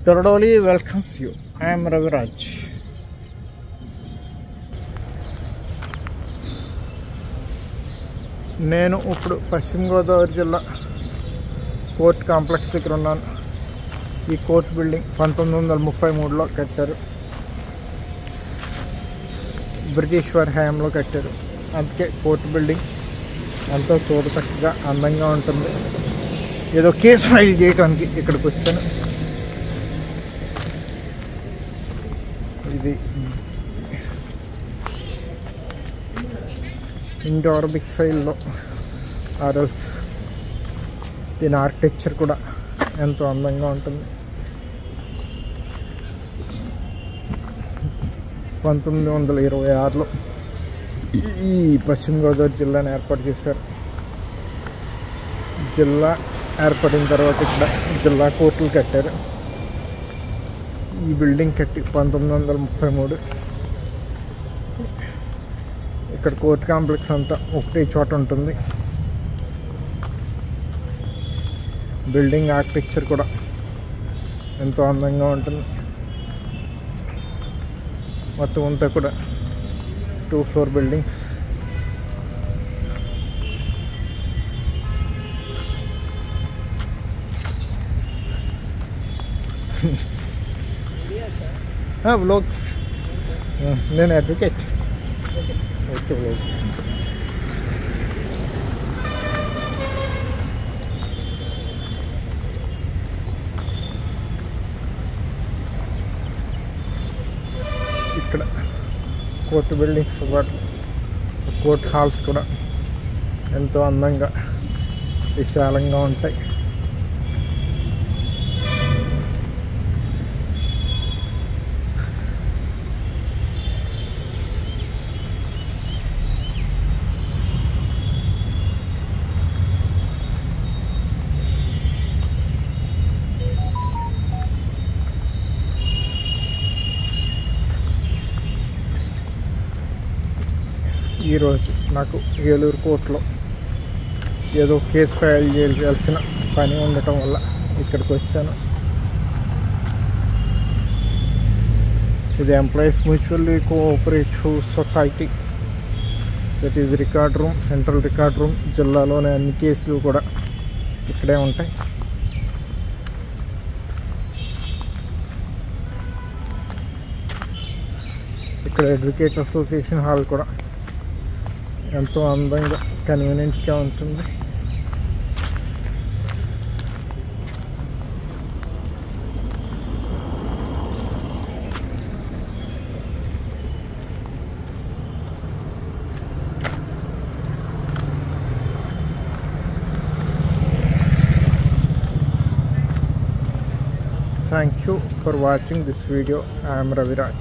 Torodoli welcomes you. I am Raviraj. నేను ఇప్పుడు పశ్చిమ గోదావరి జిల్లా కోర్ట్ కాంప్లెక్స్ దగ్గర ఉన్నాను. ఈ కోర్ట్ బిల్డింగ్ 1933లో కట్టారు. బ్రిటిష్ వారి హయాంలో కట్టారు. అందుకే కోర్ట్ బిల్డింగ్ ఎంతో చూడచక్కగా అందంగా ఉంటుంది. ఏదో కేసు ఫైల్ చేయడానికి ఇక్కడికి వచ్చాను. ఇది ఇండోర్ బిగ్ ఫైల్లో ఆర్ఎల్స్ దీని ఆర్కిటెక్చర్ కూడా ఎంతో అందంగా ఉంటుంది. 1926లో ఈ పశ్చిమ గోదావరి జిల్లాని ఏర్పాటు చేశారు. జిల్లా ఏర్పడిన తర్వాత ఇక్కడ జిల్లా కోర్టులు కట్టారు. ఈ బిల్డింగ్ కట్టి 1933. ఇక్కడ కోర్ట్ కాంప్లెక్స్ అంతా ఒకటే చోట ఉంటుంది. బిల్డింగ్ ఆర్కిటెక్చర్ కూడా ఎంతో అందంగా ఉంటుంది. మొత్తం అంతా కూడా 2 floor బిల్డింగ్స్. వ్లాగ్స్ నేను అడ్వకేట్. Okay vlog. ఇక్కడ కోర్టు బిల్డింగ్స్ పాటు కోర్ట్ హాల్స్ కూడా ఎంతో అందంగా విశాలంగా ఉంటాయి. ఈరోజు నాకు ఏలూరు కోర్టులో ఏదో కేసు ఫైల్ చేయాల్సిన పని ఉండటం వల్ల ఇక్కడికి వచ్చాను. ఇది employees mutually cooperative society. That is record room, central record room. జిల్లాలోని అన్ని కేసులు కూడా ఇక్కడే ఉంటాయి. ఇక్కడ అడ్వకేట్ అసోసియేషన్ హాల్ కూడా ఎంతో అందంగా కన్వీనియంట్గా ఉంటుంది. Thank you for watching this video. I am Raviraj.